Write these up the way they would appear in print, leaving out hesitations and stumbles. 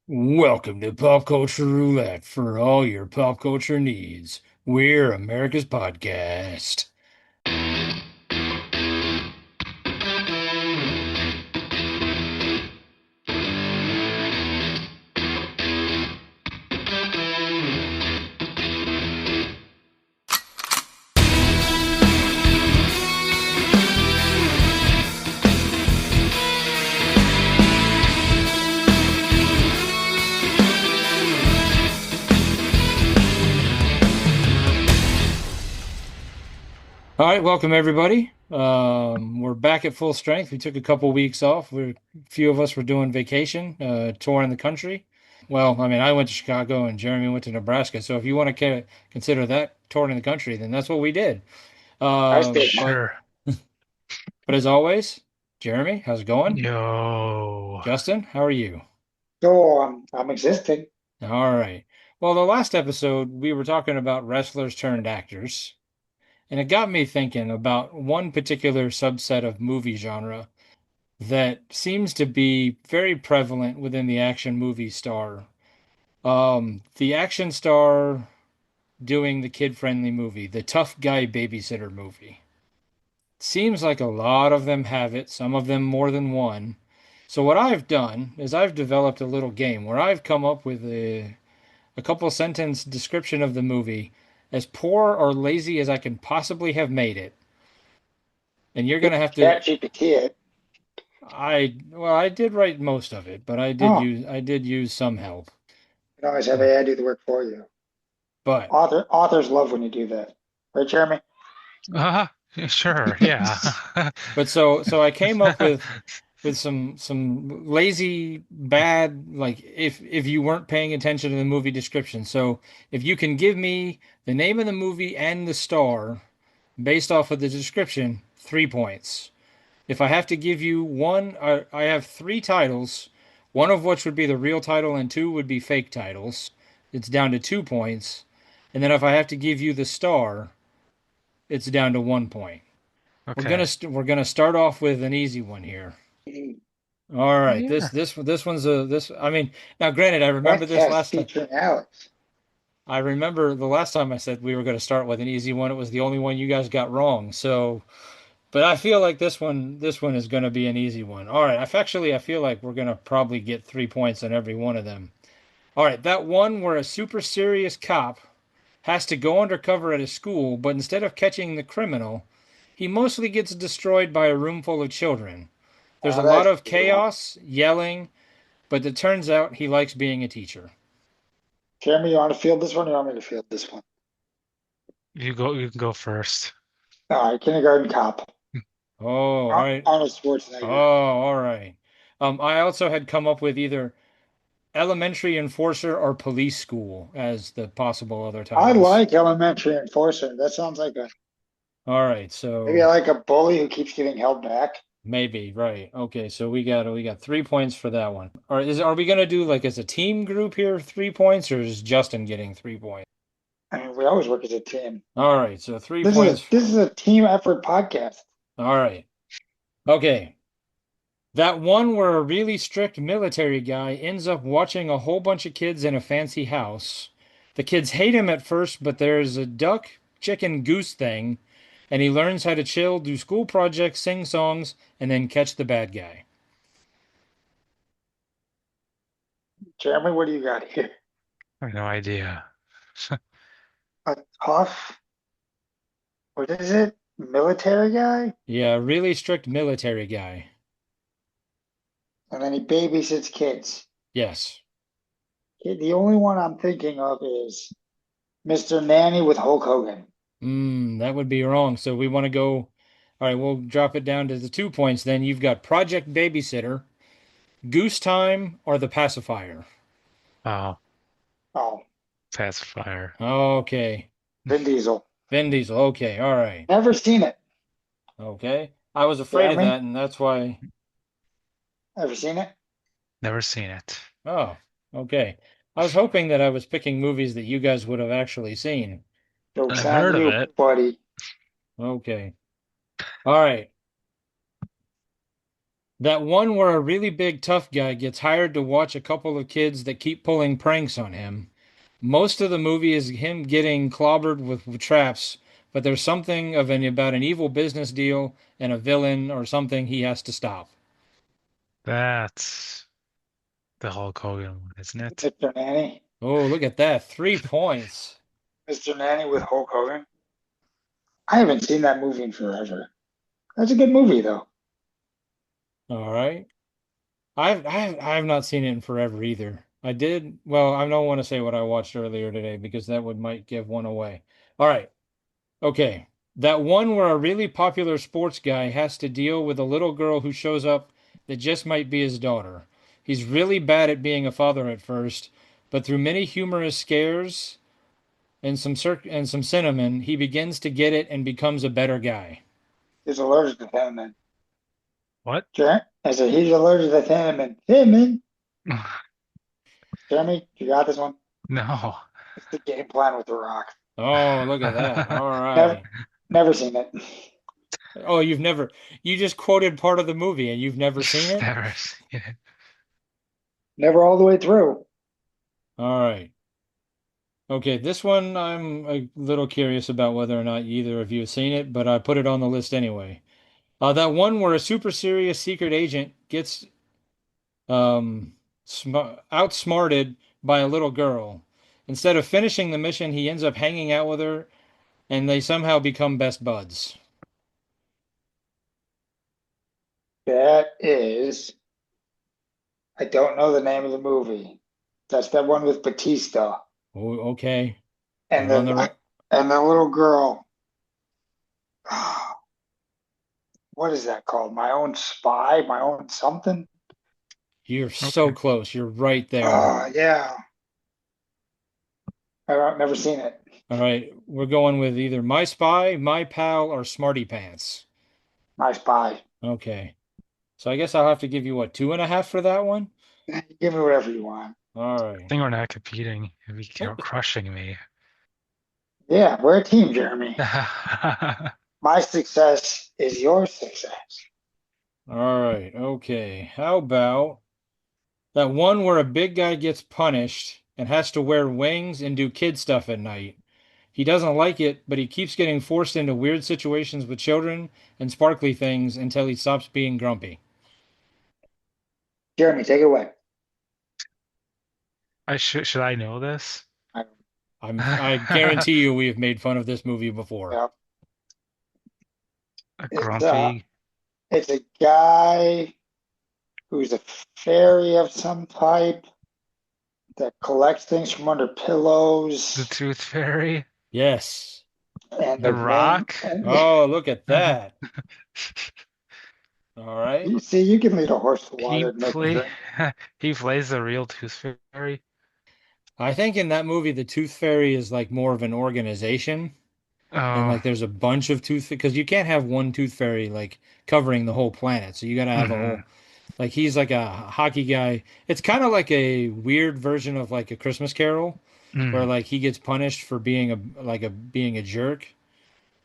Welcome to Pop Culture Roulette for all your pop culture needs. We're America's podcast. All right, welcome everybody. We're back at full strength. We took a couple weeks off. A few of us were doing vacation, touring the country. Well, I mean, I went to Chicago and Jeremy went to Nebraska. So if you want to consider that touring the country, then that's what we did. I stayed home. But Sure. but as always, Jeremy, how's it going? Yo. Justin, how are you? So I'm existing. All right. Well, the last episode we were talking about wrestlers turned actors. And it got me thinking about one particular subset of movie genre that seems to be very prevalent within the action movie star. The action star doing the kid-friendly movie, the tough guy babysitter movie. Seems like a lot of them have it, some of them more than one. So what I've done is I've developed a little game where I've come up with a couple sentence description of the movie as poor or lazy as I can possibly have made it. And you're You gonna can have to chat GPT it. I did write most of it, but Oh, I did use some help. you can always have Uh, AI do the work for you. But Authors love when you do that. Right, Jeremy? Uh, sure. Yeah. so I came up with some lazy bad like if you weren't paying attention to the movie description. So if you can give me the name of the movie and the star based off of the description, 3 points. If I have to give you one, I have three titles, one of which would be the real title and two would be fake titles. It's down to 2 points. And then if I have to give you the star, it's down to 1 point. Okay. We're gonna start off with an easy one here. All right, Yeah. this one's a this. I mean, now granted, I remember this Podcast last time. featuring Alex. I remember the last time I said we were going to start with an easy one. It was the only one you guys got wrong. So but I feel like this one is going to be an easy one. All right, I feel like we're going to probably get 3 points on every one of them. All right, that one where a super serious cop has to go undercover at a school, but instead of catching the criminal, he mostly gets destroyed by a room full of children. There's a lot That's of an easy one. chaos, yelling, but it turns out he likes being a teacher. Jeremy, you want to field this one or you want me to field this one? You can go first. All right, Kindergarten Cop. Oh, all right. Arnold Oh, Schwarzenegger. all right. I also had come up with either Elementary Enforcer or Police School as the possible other I titles. like Elementary Enforcer. That sounds like a All right, maybe I so like a bully who keeps getting held back. maybe right. Okay, so we got 3 points for that one. Are we gonna do like as a team group here, 3 points, or is Justin getting 3 points? I mean, we always work as a team. All right, so three This is points. a team effort podcast. All right. Okay. That one where a really strict military guy ends up watching a whole bunch of kids in a fancy house. The kids hate him at first, but there's a duck, chicken, goose thing, and he learns how to chill, do school projects, sing songs, and then catch the bad guy. Jeremy, what do you got here? I have no idea. A tough, what is it? Military guy? Yeah, really strict military guy. And then he babysits kids. Yes. The only one I'm thinking of is Mr. Nanny with Hulk Hogan. That would be wrong. So we want to go. All right, we'll drop it down to the 2 points then. You've got Project Babysitter, Goose Time, or The Pacifier. Oh, Oh, Pacifier. Okay. Vin Diesel. Vin Diesel. Okay. All right. Never seen it. Okay. I was afraid of Jeremy, that, and that's why. ever seen it? Never seen it. Oh, okay. I was hoping that I was picking movies that you guys would have actually seen. Joke's I've on heard of you, it. buddy. Okay. All right. That one where a really big tough guy gets hired to watch a couple of kids that keep pulling pranks on him. Most of the movie is him getting clobbered with traps, but there's something of an about an evil business deal and a villain or something he has to stop. That's the Hulk Hogan one, isn't it? Mr. Nanny. Oh, look at that. 3 points. Mr. Nanny with Hulk Hogan. I haven't seen that movie in forever. That's a good movie, though. All right. I've not seen it in forever either. I did, well, I don't want to say what I watched earlier today because that would might give one away. All right. Okay. That one where a really popular sports guy has to deal with a little girl who shows up that just might be his daughter. He's really bad at being a father at first, but through many humorous scares and some cinnamon, he begins to get it and becomes a better guy. He's allergic to cinnamon. What? I said he's allergic to cinnamon. Cinnamon. Jeremy, you got this one? No. It's the game plan with The Rock. Oh, look at that. All Never, right. never seen it. Oh, you just quoted part of the movie and you've never seen it? Never seen it. Never all the way through. All right. Okay, this one I'm a little curious about whether or not either of you have seen it, but I put it on the list anyway. That one where a super serious secret agent gets sm outsmarted by a little girl. Instead of finishing the mission, he ends up hanging out with her and they somehow become best buds. That is, I don't know the name of the movie. That's that one with Batista Oh, okay. and You're on the the right. and the little girl. What is that called? My own spy, my own something. You're so Okay. close. You're right there. Oh yeah, I've never seen it. All right, we're going with either My Spy, My Pal, or Smarty Pants. My spy. Okay. So I guess I'll have to give you what, 2.5 for that one? Give me whatever you want. All I right. think we're not competing. You'll be crushing me. Yeah, we're a team, Jeremy. My success is your success. All right. Okay. How about that one where a big guy gets punished and has to wear wings and do kid stuff at night? He doesn't like it, but he keeps getting forced into weird situations with children and sparkly things until he stops being grumpy. Jeremy, take it away. Should I know this? I, I guarantee you we have made fun of this movie before. yeah, A it's grumpy. it's a guy who's a fairy of some type that collects things from under The pillows, Tooth Fairy. Yes. and The the main. Rock. Oh, look at that. All right. You see, you can lead a horse to He water and make him play drink. he plays the real Tooth Fairy. I think in that movie, the Tooth Fairy is like more of an organization, and Oh, like there's a bunch of tooth because you can't have one Tooth Fairy like covering the whole planet. So you got to have a hmm whole like he's like a hockey guy. It's kind of like a weird version of like a Christmas Carol, where mm, like he gets punished for being a jerk,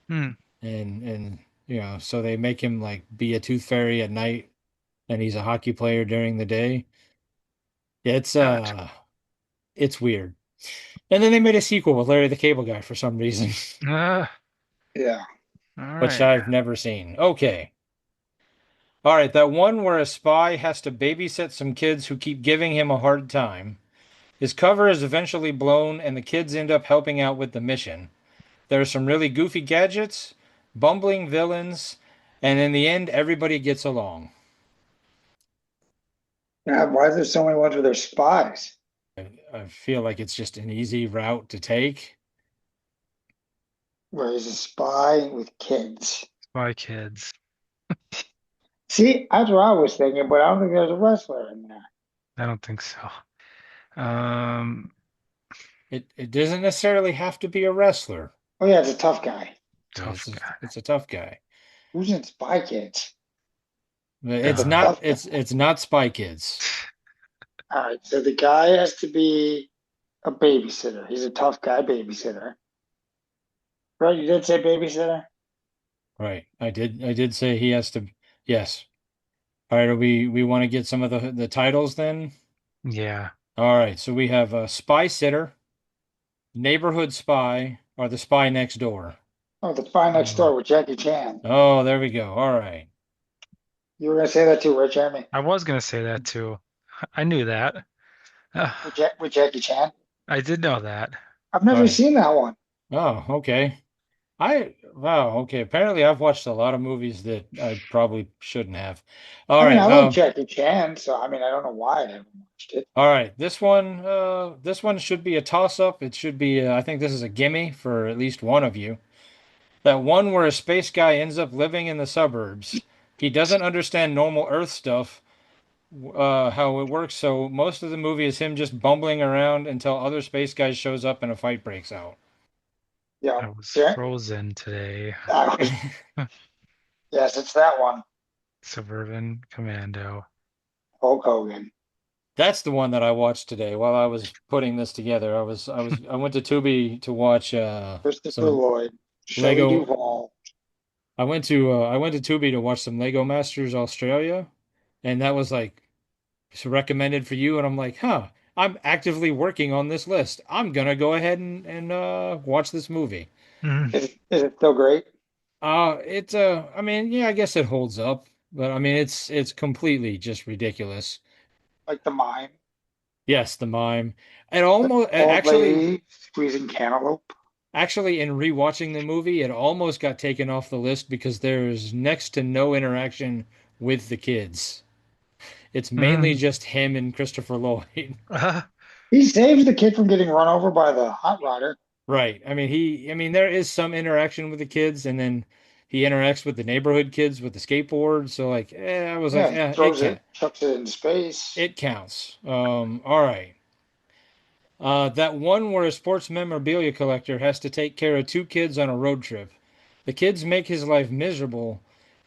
mm, and so they make him like be a Tooth Fairy at night, and he's a hockey player during the day. It's gotcha. it's weird. And then they made a sequel with Larry the Cable Guy for some reason, Uh, Yeah. all which right. I've never seen. Okay. All right, that one where a spy has to babysit some kids who keep giving him a hard time. His cover is eventually blown, and the kids end up helping out with the mission. There are some really goofy gadgets, bumbling villains, and in the end, everybody gets along. Why is there so many ones where they're spies? I feel like it's just an easy route to take. Where he's a spy with kids. Spy Kids. See, that's what I was thinking, but I don't think there's a wrestler in there. I don't think so. Um, It doesn't necessarily have to be a wrestler. Oh yeah, it's a tough guy. Tough guy. It's a tough guy. Who's in Spy Kids? It's It's a Uh, not tough guy. it's not Spy Kids. All right, so the guy has to be a babysitter. He's a tough guy babysitter. Right? You did say babysitter? Right. I did say he has to, yes. All right, we want to get some of the titles then. Yeah. All right, so we have Spy Sitter, Neighborhood Spy, or The Spy Next Door. Oh, The Spy Next Oh, Door with Jackie Chan. Oh, there we go. All right. You were gonna say that too, right, Jeremy? I was gonna say that too. I knew that. With Jackie Chan. I did know that. I've All never right. seen that one. Oh, okay. Wow, okay. Apparently I've watched a lot of movies that I probably shouldn't have. All I mean, right. I like Jackie Chan, so I mean, I don't know why I haven't watched it. All right. This one should be a toss-up. It should be I think this is a gimme for at least one of you. That one where a space guy ends up living in the suburbs. He doesn't understand normal Earth stuff, how it works, so most of the movie is him just bumbling around until other space guys shows up and a fight breaks out. Yeah, I was Jer- frozen today. I was, yes, it's that one. Suburban Commando. Hulk Hogan, That's the one that I watched today while I was putting this together. I went to Tubi to watch Christopher some Lloyd, Shelley Lego. Duvall. I went to Tubi to watch some Lego Masters Australia, and that was like recommended for you, and I'm like, huh, I'm actively working on this list. I'm gonna go ahead and watch this movie. Mhm. Is it still great? I mean, yeah, I guess it holds up, but I mean, it's completely just ridiculous. Like the mime, Yes, the mime. It the almost old actually. lady squeezing cantaloupe. Actually, in rewatching the movie, it almost got taken off the list because there's next to no interaction with the kids. It's mainly Mhm. just him and Christopher Lloyd. He saves the kid from getting run over by the hot rodder. Right. I mean, there is some interaction with the kids, and then he interacts with the neighborhood kids with the skateboard. So, like, I was like, Yeah, he it throws can't. it, chucks it into space. It counts. All right. That one where a sports memorabilia collector has to take care of two kids on a road trip. The kids make his life miserable,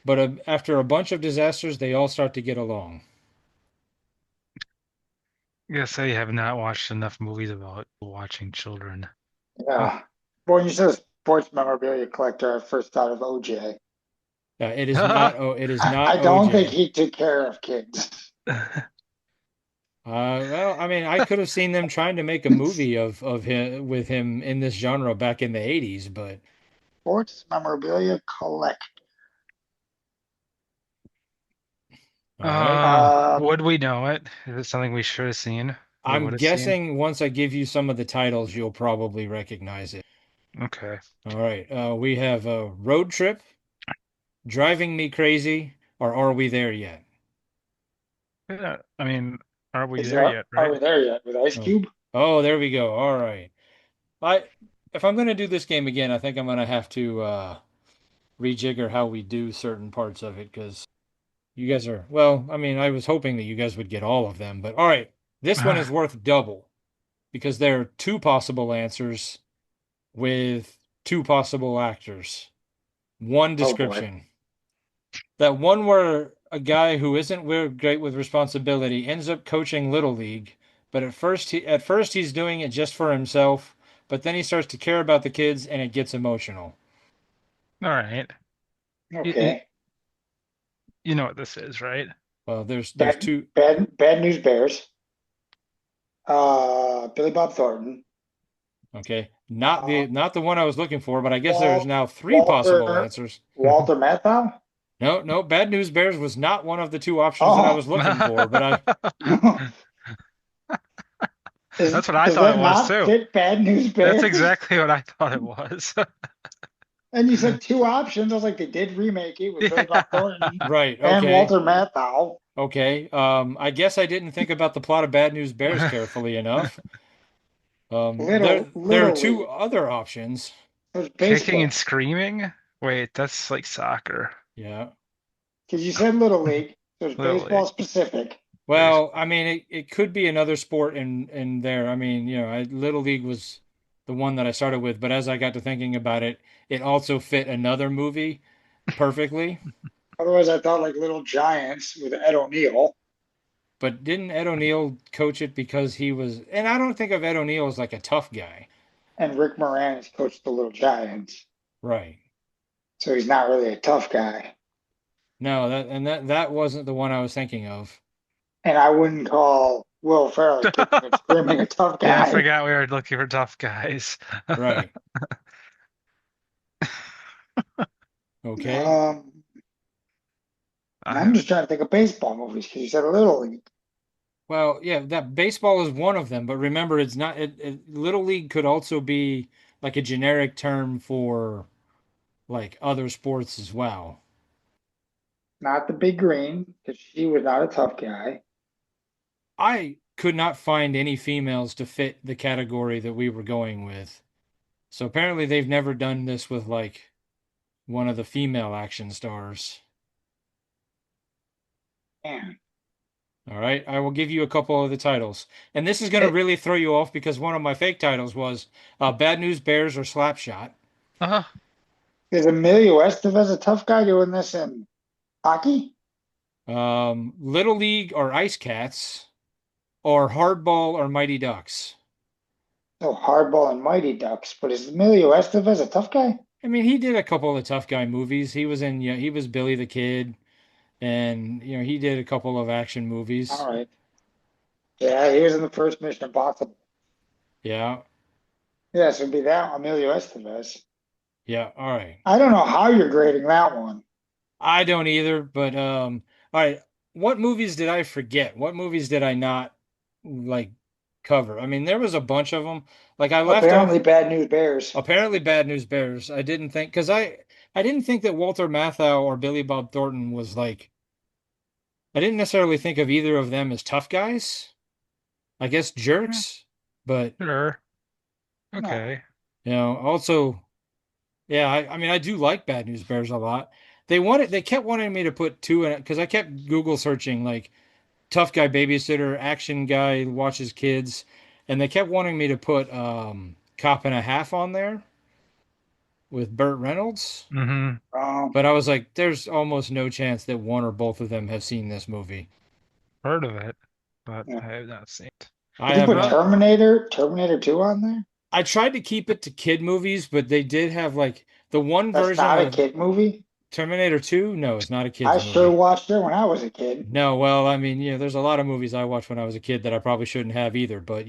but after a bunch of disasters, they all start to get along. Guess I have not watched enough movies about watching children. Huh. Yeah. But when you said sports memorabilia collector, I first thought of OJ. It is not. Oh, it is not I don't think OJ. he took care of kids. Well, I mean, I could have seen them trying to make a movie of him with him in this genre back in the 80s, but Sports memorabilia collect. all right. Would Um, we know it? Is it something we should have seen or I'm would have seen? guessing once I give you some of the titles, you'll probably recognize it. Okay. All right. We have a Road Trip, Driving Me Crazy, or Are We There Yet? Yeah, I mean, are we is there there yet, are right? we there yet with Ice Oh, Cube? oh, there we go. All right. I If I'm going to do this game again, I think I'm going to have to rejigger how we do certain parts of it because you guys are, well, I mean, I was hoping that you guys would get all of them, but all right. This one is worth double because there are two possible answers with two possible actors. One Oh boy. description. That one where a guy who isn't great with responsibility ends up coaching Little League, but at first he's doing it just for himself, but then he starts to care about the kids and it gets emotional. All right. You, Okay. you know what this is, right? Well, there's Bad two. bad news bears. Billy Bob Thornton. Okay. Uh, Not the one I was looking for, but I guess there's Walt, now three possible Walter answers. Walter Matthau. No, no, Bad News Bears was not one of the two options that I Oh, was looking for, but I is That's what I does thought it that was not too. fit Bad News That's Bears? exactly what I thought it was. And you said two options. I was like, they did remake it with Billy Bob Yeah. Thornton right, and okay. Walter Matthau. Okay. I guess I didn't think about the plot of Bad News Bears carefully enough. There are Little two League. other options. It was Kicking and baseball. screaming? Wait, that's like soccer. Yeah. Because you said Little League. So it was Little baseball League. Well, specific. well, I mean, it could be another sport in there. I mean, Little League was the one that I started with, but as I got to thinking about it, it also fit another movie perfectly. Otherwise, I thought like Little Giants with Ed O'Neill But didn't Ed O'Neill coach it because he was, and I don't think of Ed O'Neill as like a tough guy. and Rick Moranis coached the Little Giants. Right. So he's not really a tough guy. No, that wasn't the one I was thinking of. And I wouldn't call Will Ferrell kicking and screaming a tough Yeah, I guy. forgot we were looking for tough guys. Right. Okay. Um, and I'm I, just trying to think of baseball movies because you said Little League. Well, yeah, that baseball is one of them, but remember, it's not. Little League could also be like a generic term for like other sports as well. Not the Big Green because she was not a tough guy. I could not find any females to fit the category that we were going with. So apparently they've never done this with like one of the female action stars. Man, All right, I will give you a couple of the titles. And this is going to it, really throw you off because one of my fake titles was Bad News Bears or Slapshot. uh, is Emilio Estevez a tough guy doing this in hockey? Little League or Ice Cats or Hardball or Mighty Ducks. So Hardball and Mighty Ducks, but is Emilio Estevez a tough guy? I mean, he did a couple of tough guy movies. He was in, yeah, he was Billy the Kid, and he did a couple of action movies. All right. Yeah, he was in the first Mission Impossible. Yeah, Yes, it'd be that Emilio Estevez. yeah, all right. I don't know how you're grading that one. I don't either, but all right. What movies did I forget? What movies did I not like cover? I mean, there was a bunch of them. Like I left Apparently, off Bad News Bears. apparently Bad News Bears. I didn't think because I didn't think that Walter Matthau or Billy Bob Thornton was like I didn't necessarily think of either of them as tough guys. I guess jerks, but sure. No, Okay. also yeah, I mean I do like Bad News Bears a lot. They kept wanting me to put two in it because I kept Google searching like tough guy babysitter, action guy watches kids, and they kept wanting me to put Cop and a Half on there with Burt Reynolds. Mm-hmm. But I was like, there's almost no chance that one or both of them have seen this movie. Heard of it, but yeah. I have not seen it. I Did you have put Well, not. Terminator 2 on there? I tried to keep it to kid movies, but they did have like the one That's version not a of kid movie. Terminator 2. No, it's not a I kid's sure movie. watched it when I was a kid. No, well, I mean, there's a lot of movies I watched when I was a kid that I probably shouldn't have either, but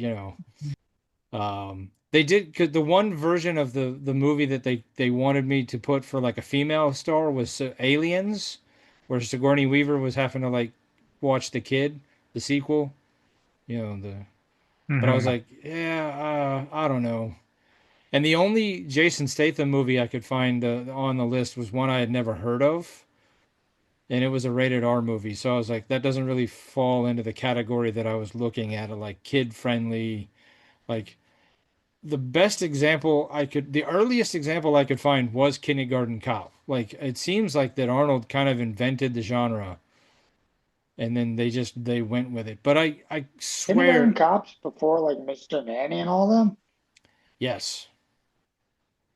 they did because the one version of the movie that they wanted me to put for like a female star was Aliens, where Sigourney Weaver was having to like watch the kid, the sequel, the. But I was hmm like, yeah, I don't know. And the only Jason Statham movie I could find on the list was one I had never heard of, and it was a rated R movie. So I was like, that doesn't really fall into the category that I was looking at, like kid friendly, like the earliest example I could find was Kindergarten Cop. Like it seems like that Arnold kind of invented the genre and then they went with it. But I Kindergarten swear, Cops before like Mr. Nanny and all them. yes.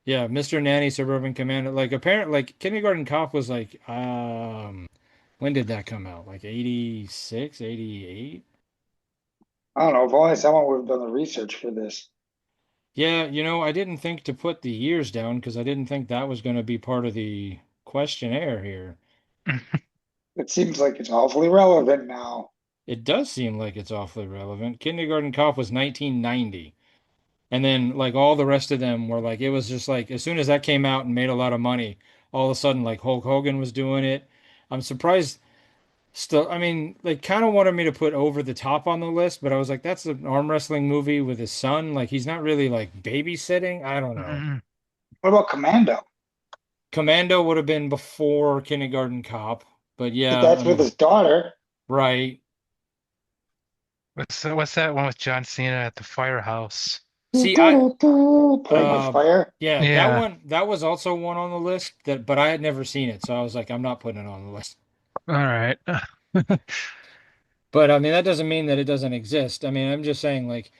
Yeah, Mr. Nanny, Suburban Commander, like apparently like Kindergarten Cop was like when did that come out? Like 86, 88? I don't know. If only someone would have done the research for this. Yeah, I didn't think to put the years down because I didn't think that was going to be part of the questionnaire here. It seems like it's awfully relevant now. It does seem like it's awfully relevant. Kindergarten Cop was 1990. And then like all the rest of them were like it was just like as soon as that came out and made a lot of money, all of a sudden like Hulk Hogan was doing it. I'm surprised still I mean, they kind of wanted me to put Over the Top on the list, but I was like that's an arm wrestling movie with his son. Like he's not really like babysitting. I don't know. Mhm. What about Commando? Commando would have been before Kindergarten Cop, but But yeah, I that's with mean, his daughter. right. What's that one with John Cena at the firehouse? See, I Playing with fire. Yeah, Yeah. that was also one on the list but I had never seen it, so I was like, I'm not putting it on the list. All right. But I mean, that doesn't mean that it doesn't exist. I mean, I'm just saying like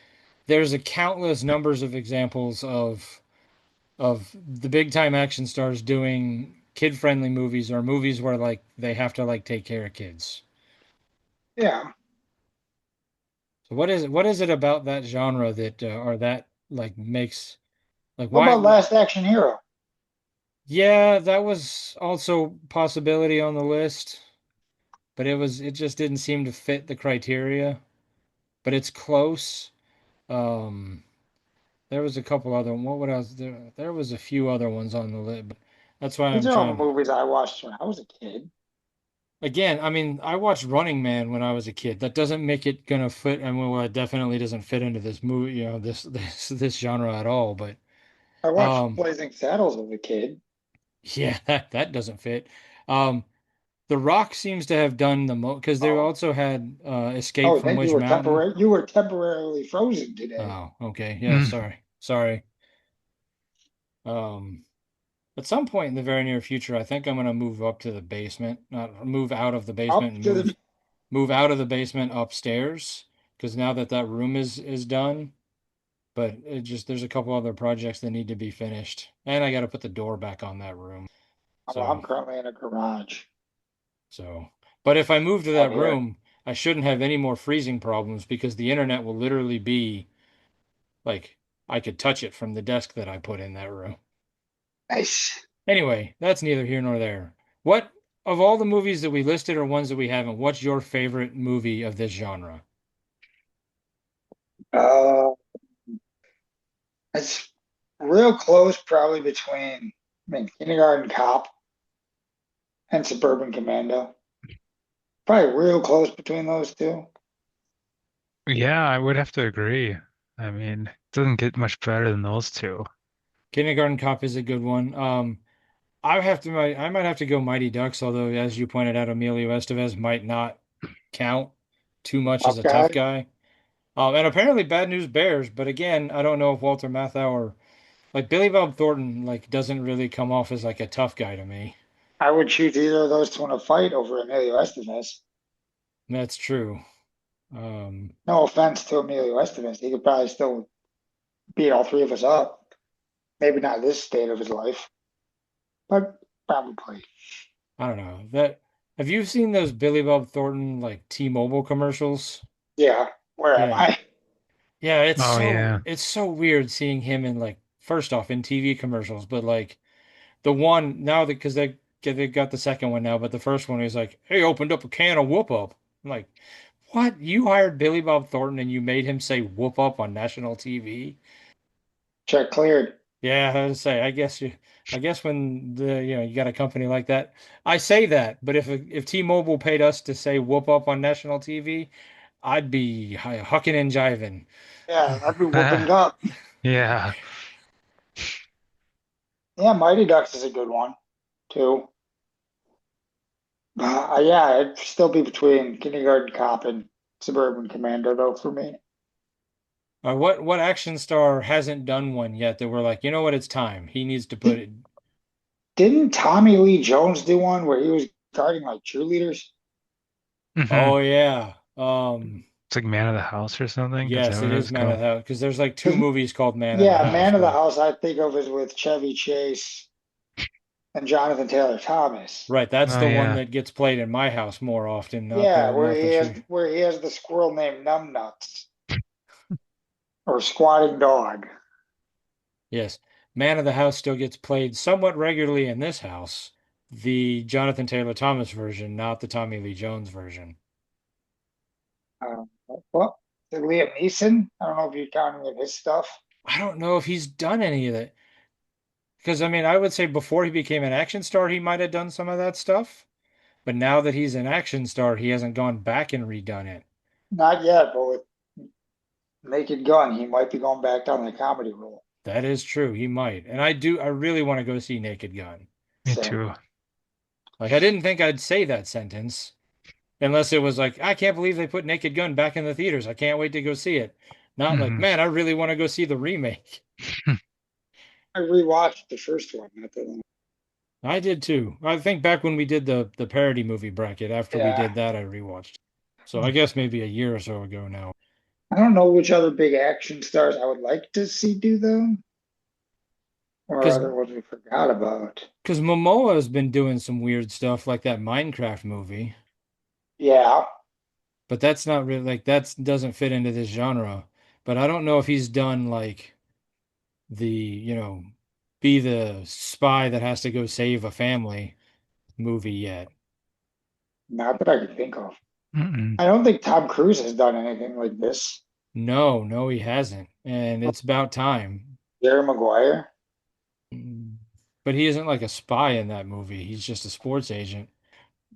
there's a countless numbers of examples of the big time action stars doing kid-friendly movies or movies where like they have to like take care of kids. Yeah. So what is it about that genre that or that like makes like What why about Last Action Hero? Yeah, that was also possibility on the list, but it just didn't seem to fit the criteria. But it's close. Um, there was a couple other. What would I was there? There was a few other ones on the list, but that's why These I'm are all trying. movies I watched when I was a kid. Again, I mean, I watched Running Man when I was a kid. That doesn't make it gonna fit. I mean, well, it definitely doesn't fit into this movie, this genre at all. But I watched um, Blazing Saddles as a kid. yeah, that doesn't fit. Um, The Rock seems to have done the most because they Oh, also had Escape oh, I from think Witch Mountain. you were temporarily frozen today. Oh, okay. Yeah, Mm. sorry. Um, at some point in the very near future, I think I'm gonna move up to the basement, not move out of the basement Up and to the move out of the basement upstairs because now that that room is done. But it just there's a couple other projects that need to be finished, and I got to put the door back on that room. well, I'm So currently in a garage so, but if I move to out that here. room, I shouldn't have any more freezing problems because the internet will literally be like I could touch it from the desk that I put in that room. Nice. Anyway, that's neither here nor there. What of all the movies that we listed or ones that we haven't, what's your favorite movie of this genre? Uh, it's real close, probably between, I mean, Kindergarten Cop and Suburban Commando. Probably real close between those two. Yeah, I would have to agree. I mean, it doesn't get much better than those two. Kindergarten Cop is a good one. I might have to go Mighty Ducks, although as you pointed out, Emilio Estevez might not count too much as Tough a tough guy. guy. And apparently Bad News Bears, but again, I don't know if Walter Matthau or like Billy Bob Thornton like doesn't really come off as like a tough guy to me. I would choose either of those two in a fight over Emilio Estevez. That's true. Um, No offense to Emilio Estevez. He could probably still beat all three of us up. Maybe not this state of his life, but probably. I don't know. That have you seen those Billy Bob Thornton like T-Mobile commercials? Yeah. Where am Yeah. I? Yeah, Oh yeah. it's so weird seeing him in like first off in TV commercials, but like the one now that because they got the second one now, but the first one is like, "Hey, opened up a can of whoop up." I'm like, "What? You hired Billy Bob Thornton and you made him say whoop up on national TV?" Check cleared. Yeah, I was say, I guess when you got a company like that, I say that, but if T-Mobile paid us to say whoop up on national TV, I'd be hucking and jiving. Yeah, I'd be whooping up. Yeah. Yeah, Mighty Ducks is a good one too. Yeah, it'd still be between Kindergarten Cop and Suburban Commando though for me. What action star hasn't done one yet that we're like, you know what, it's time. He needs to put Did, it. didn't Tommy Lee Jones do one where he was guarding like cheerleaders? Hmm. Oh yeah. It's like Man of the House or something. Is that Yes, what it is it's Man of called? the House because there's like two 'Cause, movies called Man of the yeah, House, Man of the but House I think of is with Chevy Chase and Jonathan Taylor Thomas. right, that's Oh the one yeah. that gets played in my house more often, Yeah, not the shoe. where he has the squirrel named Numbnuts or Squatting Dog. Yes. Man of the House still gets played somewhat regularly in this house. The Jonathan Taylor Thomas version, not the Tommy Lee Jones version. Um, well, Liam Neeson. I don't know if you're counting of his stuff. I don't know if he's done any of it. Because I mean, I would say before he became an action star, he might have done some of that stuff. But now that he's an action star, he hasn't gone back and redone it. Not yet, but with Naked Gun, he might be going back down the comedy role. That is true. He might. And I really want to go see Naked Gun. Me Same. too. Like I didn't think I'd say that sentence unless it was like, I can't believe they put Naked Gun back in the theaters. I can't wait to go see it. Not like, Hmm. man, I really want to go see the remake. I rewatched the first one. Not that long. I did too. I think back when we did the parody movie bracket, after we Yeah. did that, I rewatched. So I guess maybe a year or so ago now. I don't know which other big action stars I would like to see do them, or Because other ones we forgot about. because Momoa has been doing some weird stuff like that Minecraft movie, Yeah. but that's not really like that doesn't fit into this genre. But I don't know if he's done like the, be the spy that has to go save a family movie yet. Not that I could think of. Mm-mm. I don't think Tom Cruise has done anything like this. No, no, he hasn't. And it's about time. Jerry Maguire. Mm. But he isn't like a spy in that movie. He's just a sports agent.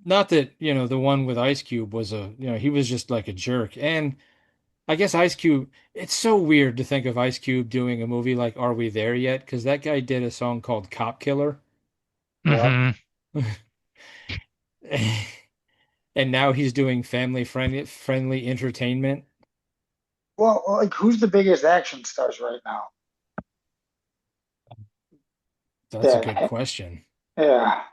Not that, the one with Ice Cube was he was just like a jerk. And I guess Ice Cube, it's so weird to think of Ice Cube doing a movie like Are We There Yet? Because that guy did a song called Cop Killer. What? Hmm. And now he's doing family friendly entertainment. Well, like who's the biggest action stars right now? That's a good That, question. yeah.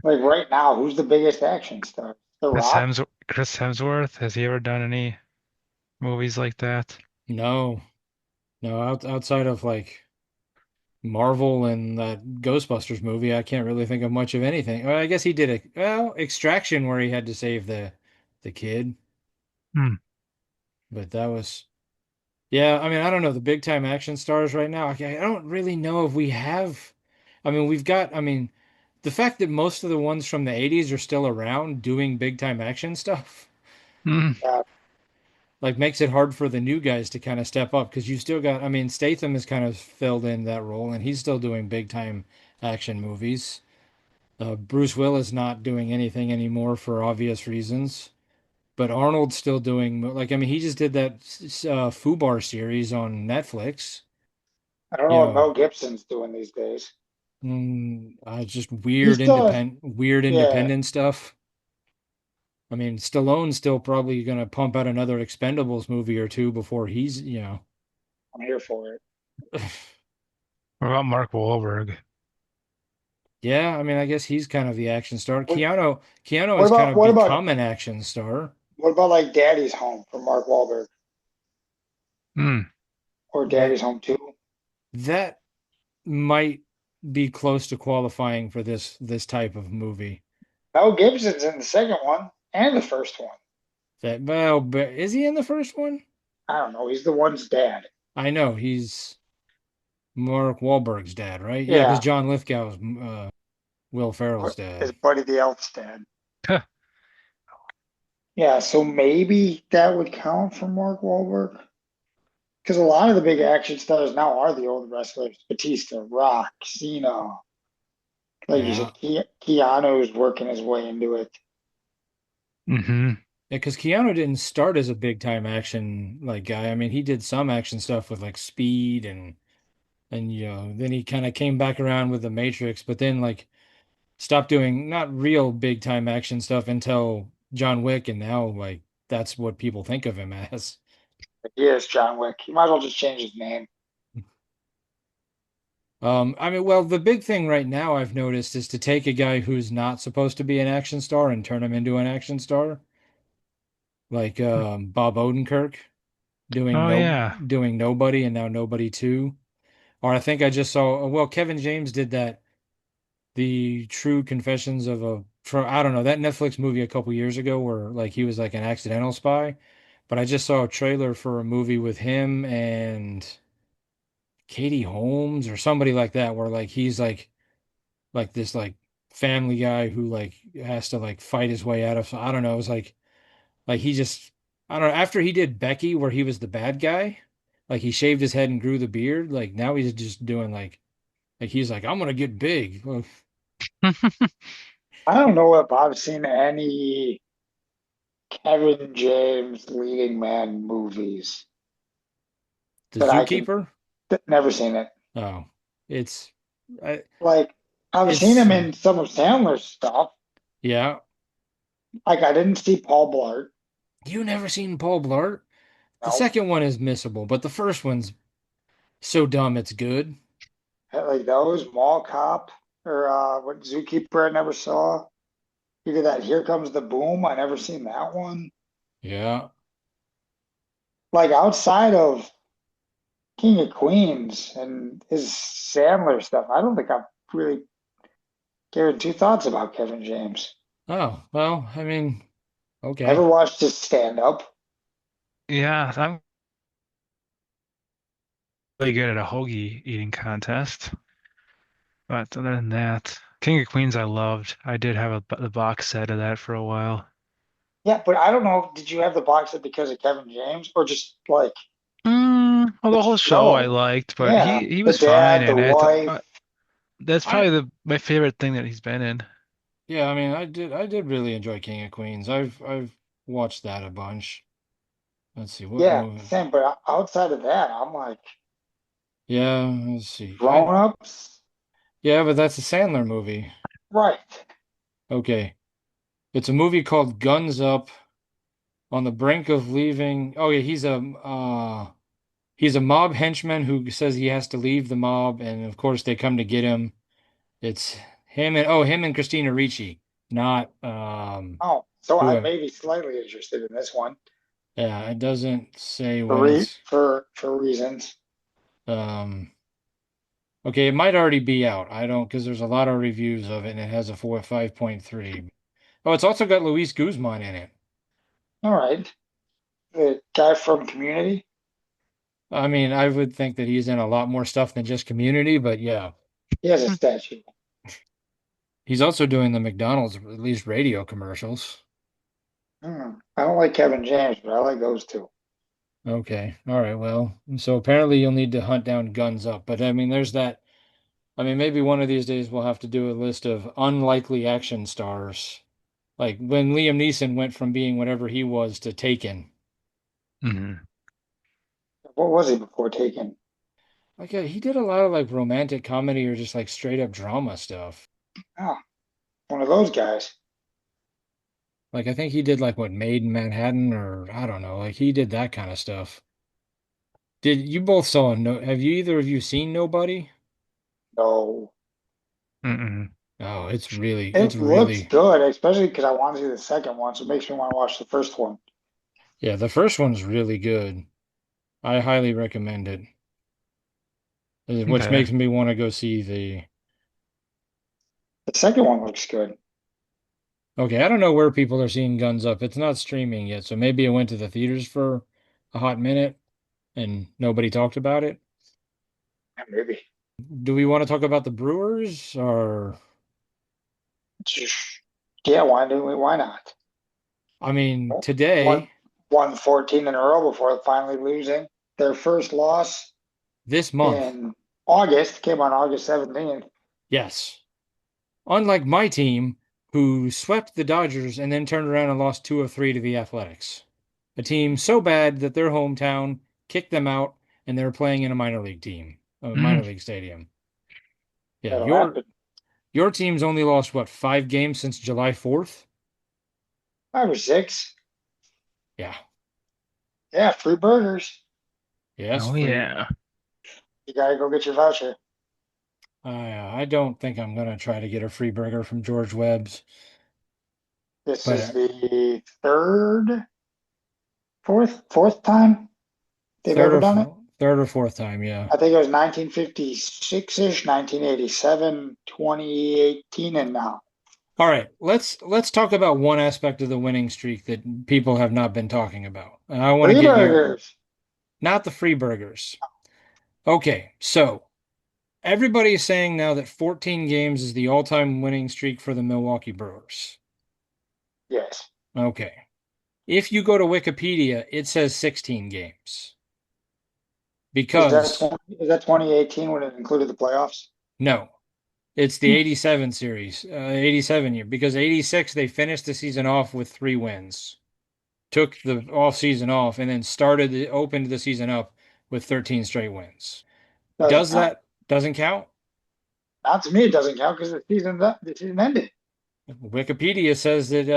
Like right now, who's the biggest action star? The Rock? Chris Hemsworth, has he ever done any movies like that? No, no, outside of like Marvel and that Ghostbusters movie, I can't really think of much of anything. Well, I guess he did Extraction where he had to save the kid, Hmm. but that was yeah, I mean, I don't know the big time action stars right now. I don't really know if we have. I mean, the fact that most of the ones from the 80s are still around doing big time action stuff Hmm. Yeah, like makes it hard for the new guys to kind of step up because you still got, I mean, Statham has kind of filled in that role and he's still doing big time action movies. Bruce Willis not doing anything anymore for obvious reasons, but Arnold's still doing like I mean he just did that Fubar series on Netflix. I don't You know what know, Mel Gibson's doing these days. just He's still, weird yeah, independent stuff. I mean, Stallone's still probably gonna pump out another Expendables movie or two before he's. I'm here for it. What about Mark Wahlberg? Yeah, I mean, I guess he's kind of the action star. What, Keanu what has kind about of what about become an action star. what about like Daddy's Home from Mark Wahlberg Hmm. or That Daddy's Home 2? that might be close to qualifying for this type of movie. Mel Gibson's in the second one and the first one. But is he in the first one? I don't know. He's the one's dad. I know he's Mark Wahlberg's dad, right? Yeah, because Yeah, John Lithgow's Will Ferrell's his dad. buddy the Elf's dad. Yeah, so maybe that would count for Mark Wahlberg. Because a lot of the big action stars now are the old wrestlers. Batista, Rock, Cena. Like you Yeah, said, Keanu's working his way into it. Hmm. yeah, because Keanu didn't start as a big time action like guy. I mean, he did some action stuff with like Speed and then he kind of came back around with the Matrix, but then like stopped doing not real big time action stuff until John Wick, and now like that's what people think of him as. He is John Wick. He might as well just change his name. I mean, well, the big thing right now I've noticed is to take a guy who's not supposed to be an action star and turn him into an action star, like Bob Odenkirk Oh yeah. doing Nobody and now Nobody 2. Or I think I just saw well, Kevin James did that The True Confessions of I don't know, that Netflix movie a couple years ago where like he was like an accidental spy. But I just saw a trailer for a movie with him and Katie Holmes or somebody like that, where like he's like this like family guy who like has to like fight his way out of. I don't know. It was like he just I don't know. After he did Becky, where he was the bad guy, like he shaved his head and grew the beard. Like now he's just doing like he's like I'm gonna get big. Well, I don't know if I've seen any Kevin James leading man movies the that I can Zookeeper. never seen it. Oh, it's I, Like I've seen it's him in some of Sandler's stuff. yeah. Like I didn't see Paul Blart. You never seen Paul Blart? The No, second one is missable, but the first one's so dumb it's good. like those Mall Cop or what Zookeeper I never saw. Either that Here Comes the Boom. I never seen that one. Yeah. Like outside of King of Queens and his Sandler stuff, I don't think I've really cared two thoughts about Kevin James. Oh, well, I mean, Never okay. watched his stand up. Yeah, I'm really good at a hoagie eating contest. But other than that, King of Queens I loved. I did have the box set of that for a while. Yeah, but I don't know. Did you have the box set because of Kevin James or just like Well, the the whole show I show? liked, but Yeah, he the was fine dad, the in it. wife. That's I probably the my favorite thing that he's been in. Yeah, I mean, I did really enjoy King of Queens. I've watched that a bunch. Let's see what Yeah, movie. same. But outside of that, I'm like Yeah, let's see. I grown ups. Yeah, but that's a Sandler movie. Right. Okay. It's a movie called Guns Up on the brink of leaving. Oh yeah, he's a mob henchman who says he has to leave the mob, and of course they come to get him. It's him and Christina Ricci, not Oh, so I who may be slightly interested in this one yeah, it doesn't say for when it's reasons. um okay, it might already be out. I don't because there's a lot of reviews of it and it has a 5.3. Oh, it's also got Luis Guzman in it. All right. The guy from Community. I mean, I would think that he's in a lot more stuff than just Community, but yeah. He has a Hmm. statue. He's also doing the McDonald's, at least radio commercials. I don't like Kevin James, but I like those two. Okay. All right. Well, so apparently you'll need to hunt down Guns Up. But I mean, there's that. I mean, maybe one of these days we'll have to do a list of unlikely action stars. Like when Liam Neeson went from being whatever he was to Taken. Hmm. What was he before Taken? Like he did a lot of like romantic comedy or just like straight up drama stuff. Oh, one of those guys. Like I think he did like what Made in Manhattan or I don't know. Like he did that kind of stuff. Did you both saw no have you either of you seen Nobody? No, Mm-mm. Oh, it's it looks really good, especially because I want to see the second one, so it makes me want to watch the first one. yeah, the first one's really good. I highly recommend it. Which Okay. makes me want to go see the The second one looks good. Okay, I don't know where people are seeing Guns Up. It's not streaming yet, so maybe it went to the theaters for a hot minute and nobody talked about it. Yeah, maybe. Do we want to talk about the Brewers or Yeah, why do we? Why not? I mean, One, today, won 14 in a row before finally losing. Their first loss this month, in August came on August 17th. yes. Unlike my team, who swept the Dodgers and then turned around and lost two of three to the Athletics. A team so bad that their hometown kicked them out and they're playing in a minor Mm. league stadium. Yeah, That'll happen. your team's only lost what, 5 games since July 4th? 5 or 6. Yeah. Yeah, free burgers. Yes, Oh free. yeah. You gotta go get your voucher. I don't think I'm gonna try to get a free burger from George Webb's, This but is the fourth time they've ever done it. third or fourth time, yeah. I think it was 1956-ish, 1987, 2018, and now. All right, let's talk about one aspect of the winning streak that people have not been talking about. And I want to Free get your burgers. not the free burgers. Okay, so everybody is saying now that 14 games is the all-time winning streak for the Milwaukee Brewers. Yes. Okay. If you go to Wikipedia, it says 16 games Is that because 2018 when it included the playoffs? no, it's the Hmm. 87 series, 87 year because 86 they finished the season off with 3 wins. Took the off season off and then opened the season up with 13 straight wins. Doesn't count. Doesn't count? Not to me, it doesn't count because the season ended. Wikipedia says that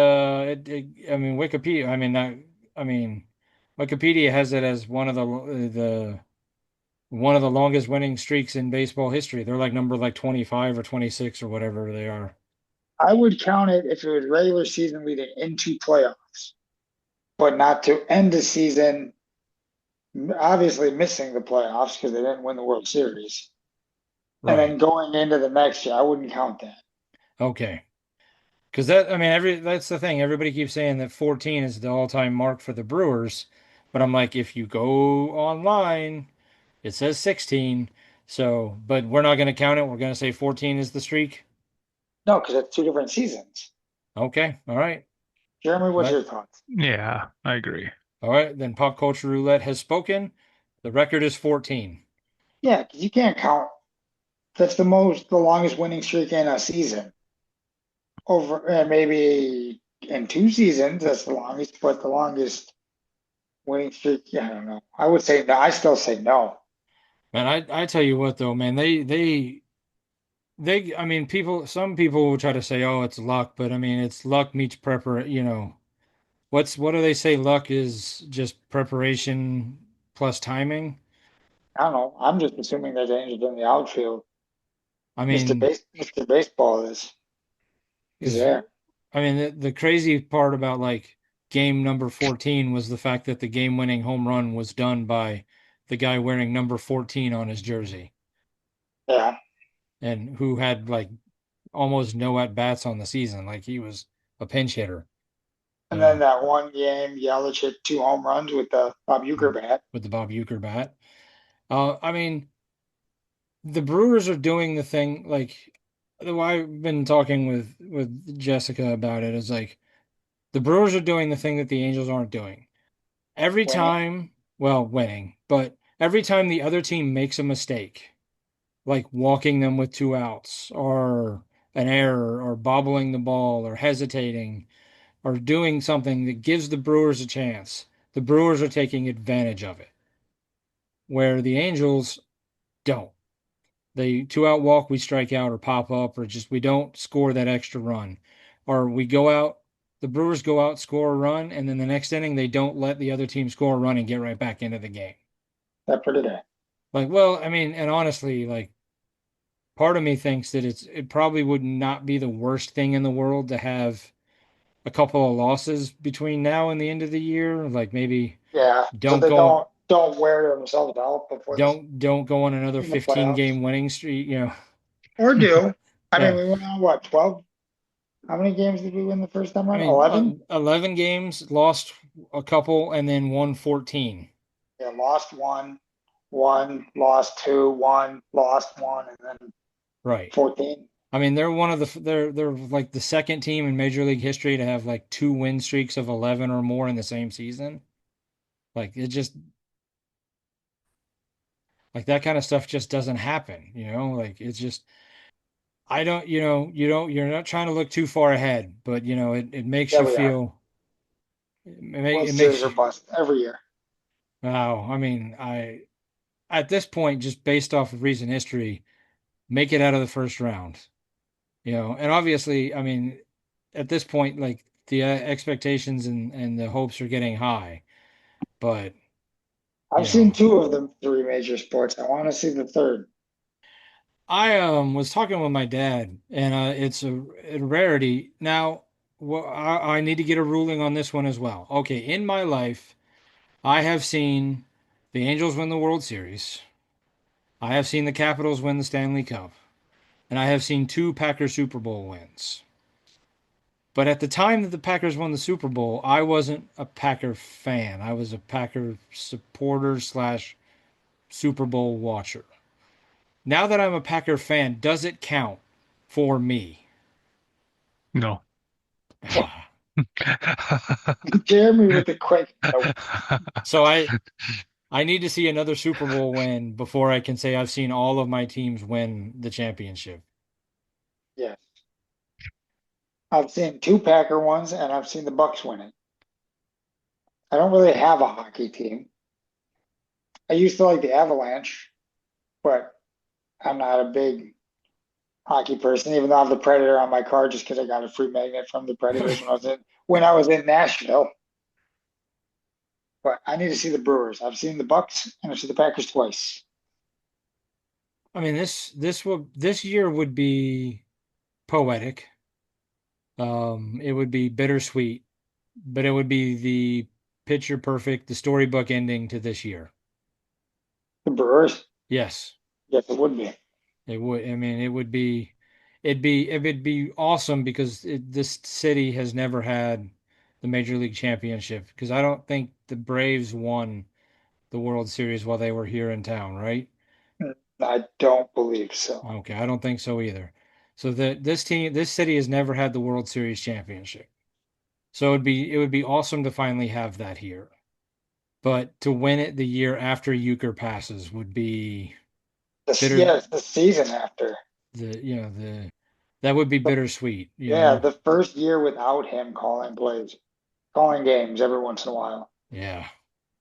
I mean Wikipedia I mean not I mean Wikipedia has it as one of the longest winning streaks in baseball history. They're like number like 25 or 26 or whatever they are. I would count it if it was regular season leading into playoffs, but not to end the season, obviously missing the playoffs because they didn't win the World Series. And then Right. going into the next year, I wouldn't count that. Okay. Because that, I mean, that's the thing. Everybody keeps saying that 14 is the all-time mark for the Brewers, but I'm like, if you go online It says 16. So, but we're not going to count it. We're going to say 14 is the streak. No, because it's two different seasons. Okay. All right. Jeremy, what's Let your thoughts? Yeah, I agree. All right. Then Pop Culture Roulette has spoken. The record is 14. Yeah, because you can't count. That's the longest winning streak in a season. Over maybe in two seasons, that's the longest, but the longest winning streak, yeah, I don't know. I would say no. I still say no. Man, I tell you what though, man, I mean, some people will try to say, oh, it's luck, but I mean, it's luck meets prepar, what do they say? Luck is just preparation plus timing. I don't know. I'm just assuming that Angels in the outfield. I mean, Mr. Baseball is is there. I mean, the crazy part about like game number 14 was the fact that the game-winning home run was done by the guy wearing number 14 on his jersey Yeah. and who had like almost no at-bats on the season. Like he was a pinch hitter, you And then know, that one game, Yelich hit two home runs with the Bob Uecker bat. with the Bob Uecker bat. I mean, the Brewers are doing the thing like the way I've been talking with Jessica about it is like the Brewers are doing the thing that the Angels aren't doing. Every Winning. time, well, winning, but every time the other team makes a mistake, like walking them with two outs or an error or bobbling the ball or hesitating or doing something that gives the Brewers a chance, the Brewers are taking advantage of it, where the Angels don't. They two out walk, we strike out or pop up, or just we don't score that extra run. Or we go out, the Brewers go out, score a run, and then the next inning they don't let the other team score a run and get right back into the game. That for today. Like, well, I mean, and honestly, like part of me thinks that it probably would not be the worst thing in the world to have a couple of losses between now and the end of the year. Like maybe Yeah. So don't they go don't wear themselves out before this don't go on another in the 15 playoffs. game winning streak, Or do. I mean, Yeah. we went on what, 12? How many games did we win the first time I around? mean, 11? 11 games, lost a couple, and then won 14. Yeah, lost one, one, lost two, one, lost one, and then Right. 14. I mean, they're one of they're like the second team in Major League history to have like two win streaks of 11 or more in the same season. Like it just like that kind of stuff just doesn't happen, Like it's just I don't, you're not trying to look too far ahead, but it makes Yeah, you we are. feel World it Series makes or you bust every year. wow. I mean, I at this point, just based off of recent history, make it out of the first round. And obviously, I mean, at this point, like the expectations and the hopes are getting high, but I've you seen know, two of the three major sports. I want to see the third. I was talking with my dad, and it's a rarity. Now, I need to get a ruling on this one as well. Okay, in my life, I have seen the Angels win the World Series. I have seen the Capitals win the Stanley Cup, and I have seen two Packers Super Bowl wins. But at the time that the Packers won the Super Bowl, I wasn't a Packer fan. I was a Packer supporter slash Super Bowl watcher. Now that I'm a Packer fan, does it count for me? No. Jeremy with the quick nope. So I need to see another Super Bowl win before I can say I've seen all of my teams win the championship. Yes. I've seen two Packer ones and I've seen the Bucks winning. I don't really have a hockey team. I used to like the Avalanche, but I'm not a big hockey person, even though I have the Predator on my car just because I got a free magnet from the Predators when I was in Nashville. But I need to see the Brewers. I've seen the Bucks and I've seen the Packers twice. I mean, this year would be poetic. It would be bittersweet, but it would be the picture perfect, the storybook ending to this year. The Brewers, Yes, yes, it would be. it would. I mean, it'd be awesome because this city has never had the Major League Championship because I don't think the Braves won the World Series while they were here in town, right? I don't believe so. Okay, I don't think so either. So this city has never had the World Series championship. So it would be awesome to finally have that here. But to win it the year after Euchre passes would be bitter Yeah, it's the season after. the that would be The, bittersweet, you yeah, know? the first year without him calling plays, calling games every once in a while. Yeah.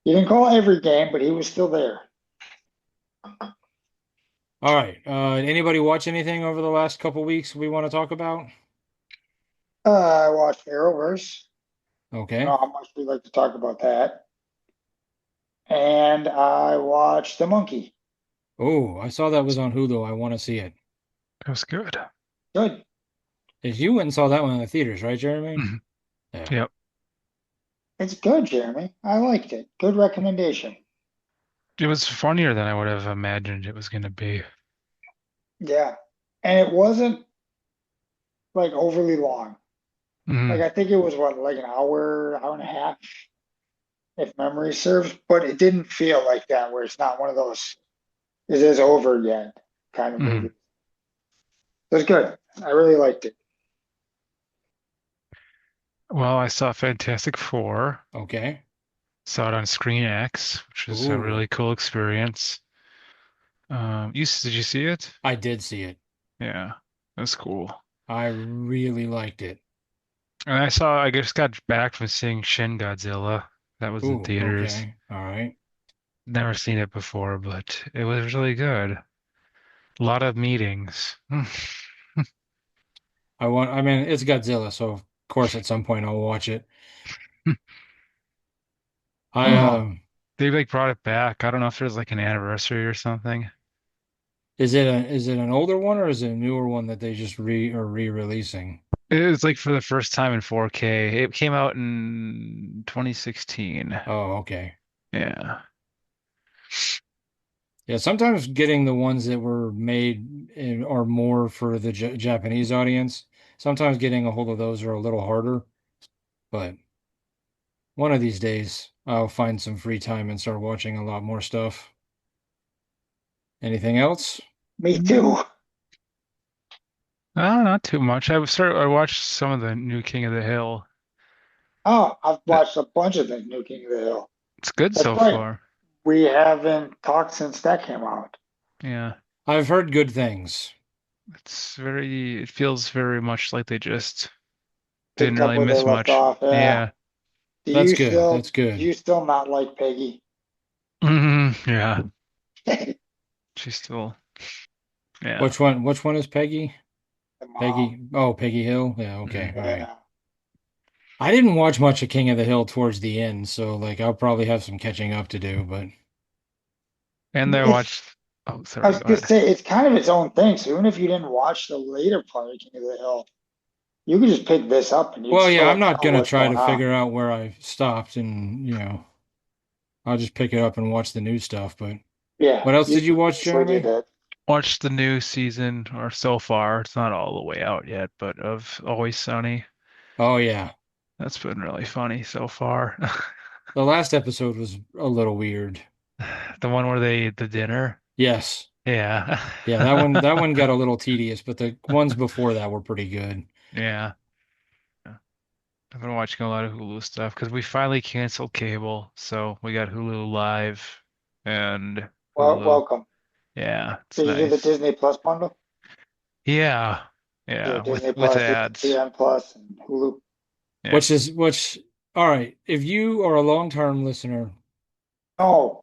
He didn't call every game, but he was still there. All right. Anybody watch anything over the last couple weeks we want to talk about? I watched Arrowverse. I don't Okay. know how much we like to talk about that. And I watched The Monkey. Oh, I saw that was on Hulu. I want to see it. It was good. Good. If you went and saw that one in the theaters, right, Jeremy? Mhm. Yeah. Yep. It's good, Jeremy. I liked it. Good recommendation. It was funnier than I would have imagined it was going to be. Yeah. And it wasn't like overly long. Like Hmm. I think it was what, like an hour, hour and a half, if memory serves, but it didn't feel like that where it's not one of those is this over yet kind of Hmm. movie. It was good. I really liked it. Well, I saw Fantastic Four. Okay. Saw it on Screen X, which was a Ooh, really cool experience. Did you see it? I did see it. Yeah, that's cool. I really liked it. And I just got back from seeing Shin Godzilla. That was in Ooh, theaters. okay. All right. Never seen it before, but it was really good. A lot of meetings. I mean, it's Godzilla, so of course at some point I'll watch it. I Oh, They like brought it back. I don't know if there's like an anniversary or something. is it an older one or is it a newer one that they just re-releasing? It was like for the first time in 4K. It came out in 2016. Oh, okay. Yeah. Yeah, sometimes getting the ones that were made are more for the Japanese audience. Sometimes getting a hold of those are a little harder, but one of these days I'll find some free time and start watching a lot more stuff. Anything else? me too. Not too much. I watched some of the new King of the Hill. Oh, I've Th- watched a bunch of the New King of the Hill. It's good That's so right. far. We haven't talked since that came out. Yeah. I've heard good things. It feels very much like they just didn't Picked up really where they miss left much. off. Yeah. Yeah. That's good. That's Do good. you still not like Peggy? Yeah. She's still, yeah. Which one is Peggy? The mom. Peggy. Oh, Peggy Hill. Yeah, okay. Mhm. All right. Yeah. I didn't watch much of King of the Hill towards the end, so like I'll probably have some catching up to do, but And I It's, watched, oh, I sorry, was go gonna ahead. say it's kind of its own thing. So even if you didn't watch the later part of King of the Hill, you could just pick this up and you'd well, yeah, still I'm not know gonna what's try going to on. figure out where I stopped and, I'll just pick it up and watch the new stuff, but Yeah, what else you did you could watch, easily do Jeremy? that. Watched the new season, or so far. It's not all the way out yet, but of Always Sunny. Oh yeah. That's been really funny so far. The last episode was a little weird. The one where the dinner. Yes. Yeah. Yeah, that one got a little tedious, but the ones before that were pretty good. Yeah. I've been watching a lot of Hulu stuff because we finally canceled cable, so we got Hulu Live and Well, Hulu. welcome. Yeah, it's Did you do the nice. Disney Plus bundle? Yeah. Yeah, Yeah, Disney with Plus, Disney ads. TN Plus, and Hulu. Yeah. Which all right, Oh,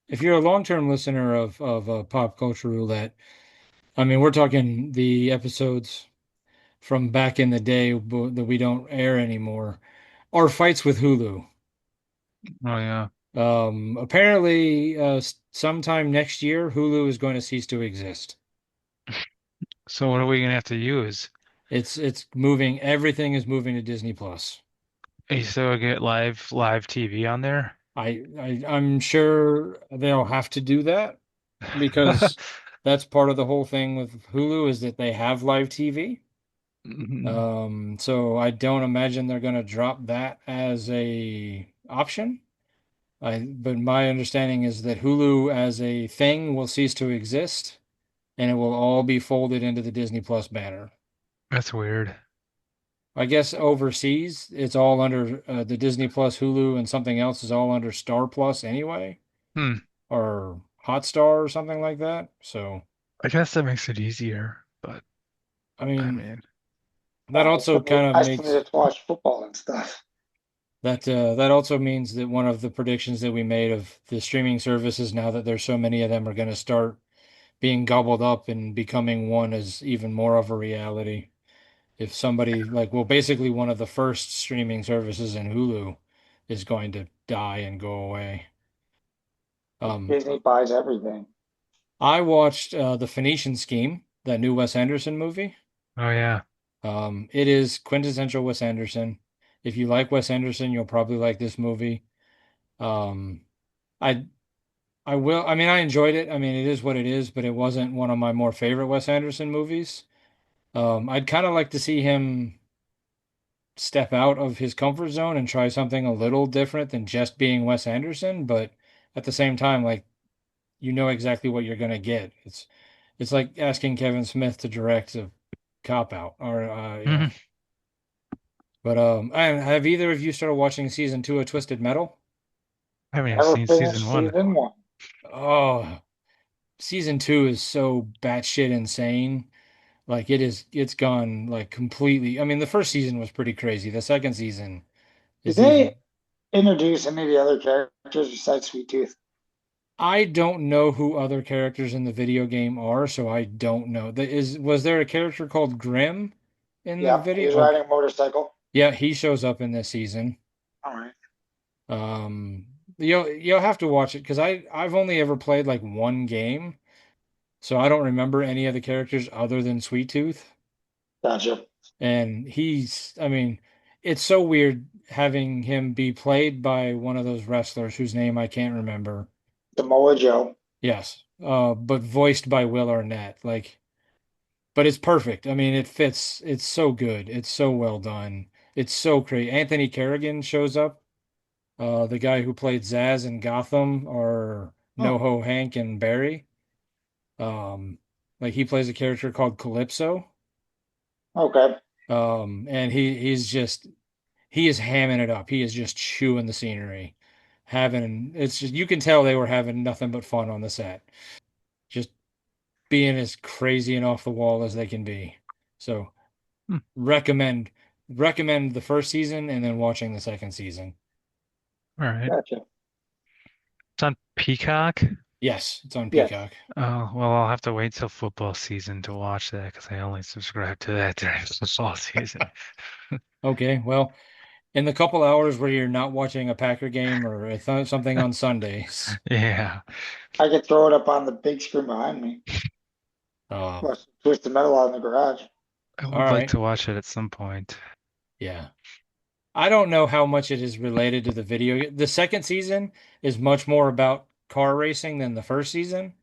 if you're a long-term listener of Pop Culture Roulette, I mean, we're talking the episodes from back in the day that we don't air anymore, are fights with Hulu. Oh yeah. Apparently, sometime next year, Hulu is going to cease to exist. So what are we gonna have to use? It's moving, everything is moving to Disney Plus. You still get live TV on there? I'm sure they'll have to do that because that's part of the whole thing with Hulu is that they have live TV. Mhm. So I don't imagine they're going to drop that as a option. But my understanding is that Hulu as a thing will cease to exist and it will all be folded into the Disney Plus banner. That's weird. I guess overseas it's all under the Disney Plus, Hulu, and something else is all under Star Plus anyway, Hmm. or Hotstar or something like that. So, I guess that makes it easier, but I I mean, mean, that also kind of I still makes need to watch football and stuff. that also means that one of the predictions that we made of the streaming services, now that there's so many of them, are going to start being gobbled up and becoming one is even more of a reality. If somebody like, well, basically one of the first streaming services in Hulu is going to die and go away. Um, Disney buys everything. I watched The Phoenician Scheme, that new Wes Anderson movie. oh yeah. It is quintessential Wes Anderson. If you like Wes Anderson, you'll probably like this movie. Um, I I will. I mean, I enjoyed it. I mean, it is what it is, but it wasn't one of my more favorite Wes Anderson movies. I'd kind of like to see him step out of his comfort zone and try something a little different than just being Wes Anderson, but at the same time, like you know exactly what you're gonna get. It's like asking Kevin Smith to direct a cop out or yeah. Hmm. But have either of you started watching season 2 of Twisted Metal? I haven't even Never seen season finished one. season one. Oh, season 2 is so batshit insane. Like it's gone like completely. I mean, the first season was pretty crazy. The second season Did is they even. introduce any of the other characters besides Sweet Tooth? I don't know who other characters in the video game are, so I don't know. Was there a character called Grim in the Yeah, he video? was Okay. riding a motorcycle. Yeah, he shows up in this season. All right. Um, you'll have to watch it because I've only ever played like one game, so I don't remember any of the characters other than Sweet Tooth. Gotcha. And I mean, it's so weird having him be played by one of those wrestlers whose name I can't remember. Samoa Joe. Yes, but voiced by Will Arnett. Like, but it's perfect. I mean, it fits. It's so good. It's so well done. It's so great. Anthony Carrigan shows up, the guy who played Zaz in Gotham or Oh, NoHo Hank and Barry. Um, like he plays a character called Calypso. okay. And he is hamming it up. He is just chewing the scenery, having it's just you can tell they were having nothing but fun on the set, just being as crazy and off the wall as they can be. So Hmm. recommend recommend the first season and then watching the second season. All right. Gotcha. It's on Peacock. Yes, it's on Yes. Peacock. Oh, well, I'll have to wait till football season to watch that because I only subscribe to that during football season. Okay, well, in the couple hours where you're not watching a Packer game or something on Sundays. Yeah, I could throw it up on the big screen behind me. Um, Plus, twist the metal out in the garage. I all would like right. to watch it at some point. Yeah. I don't know how much it is related to the video. The second season is much more about car racing than the first season.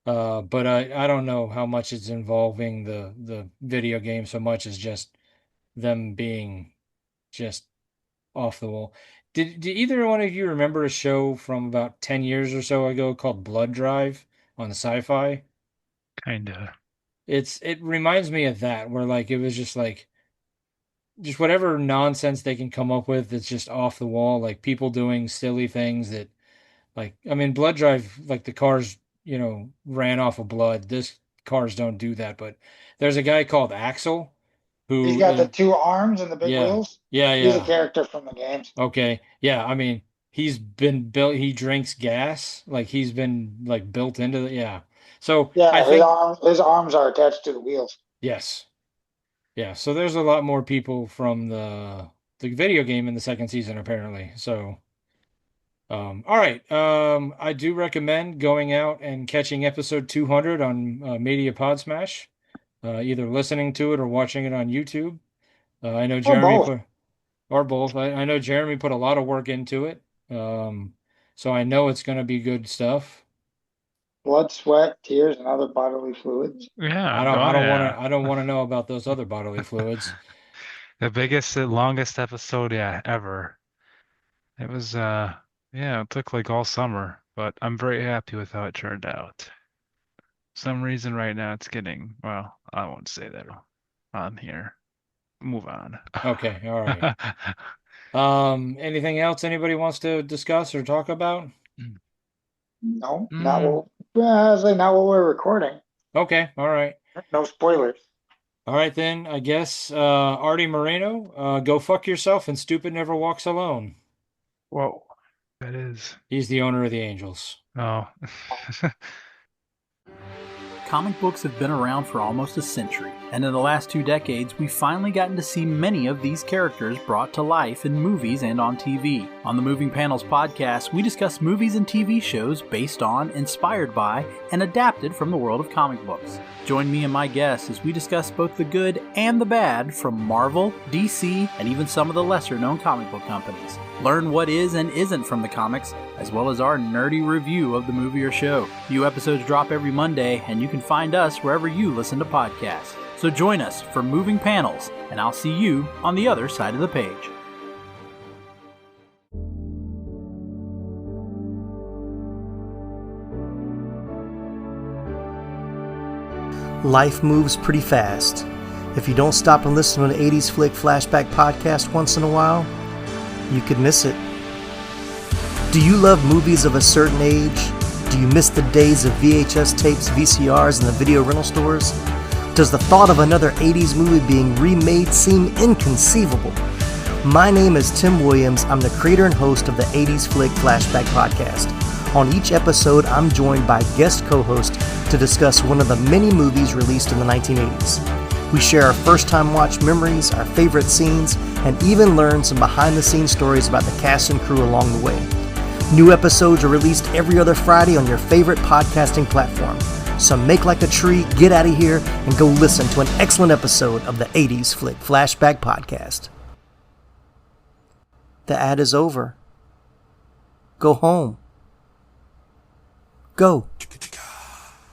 But I don't know how much it's involving the video game so much as just them being just off the wall. Did either one of you remember a show from about 10 years or so ago called Blood Drive on Sci-Fi? Kinda. It reminds me of that, where like it was just like just whatever nonsense they can come up with that's just off the wall, like people doing silly things that like I mean Blood Drive, like the cars, ran off of blood. This cars don't do that, but there's a guy called Axel He's who got the in two arms and the big yeah, wheels. yeah, He's a yeah. character from the games. Okay. Yeah, I mean, he's been built, he drinks gas, like he's been like built into the yeah. So I Yeah, think his arms are attached to the wheels. yes. Yeah, so there's a lot more people from the video game in the second season apparently. So all right. I do recommend going out and catching episode 200 on Media Pod Smash, either listening to it or watching it on YouTube. I know Or Jeremy both. put, or both. I know Jeremy put a lot of work into it. So I know it's going to be good stuff. Blood, sweat, tears, and other bodily fluids. Yeah, oh yeah. I don't want to know about those other bodily fluids. The biggest, longest episode, yeah, ever. It was Yeah, it took like all summer, but I'm very happy with how it turned out. Some reason right now it's getting, well, I won't say that on here. Move on. Okay, all right. Anything else anybody wants to discuss or talk about? No, not Mm, what. I was like, not what we're recording. Okay, all right. No spoilers. All right then, I guess Artie Moreno, go fuck yourself and stupid never walks alone. whoa, that is. He's the owner of the Angels. Oh. Comic books have been around for almost a century, and in the last 2 decades, we've finally gotten to see many of these characters brought to life in movies and on TV. On the Moving Panels podcast, we discuss movies and TV shows based on, inspired by, and adapted from the world of comic books. Join me and my guests as we discuss both the good and the bad from Marvel, DC, and even some of the lesser-known comic book companies. Learn what is and isn't from the comics, as well as our nerdy review of the movie or show. New episodes drop every Monday, and you can find us wherever you listen to podcasts. So join us for Moving Panels, and I'll see you on the other side of the page. Life moves pretty fast. If you don't stop and listen to an 80s Flick Flashback podcast once in a while, you could miss it. Do you love movies of a certain age? Do you miss the days of VHS tapes, VCRs, and the video rental stores? Does the thought of another 80s movie being remade seem inconceivable? My name is Tim Williams. I'm the creator and host of the 80s Flick Flashback podcast. On each episode, I'm joined by guest co-hosts to discuss one of the many movies released in the 1980s. We share our first-time watch memories, our favorite scenes, and even learn some behind-the-scenes stories about the cast and crew along the way. New episodes are released every other Friday on your favorite podcasting platform. So make like a tree, get out of here, and go listen to an excellent episode of the 80s Flick Flashback podcast. The ad is over. Go home. Go.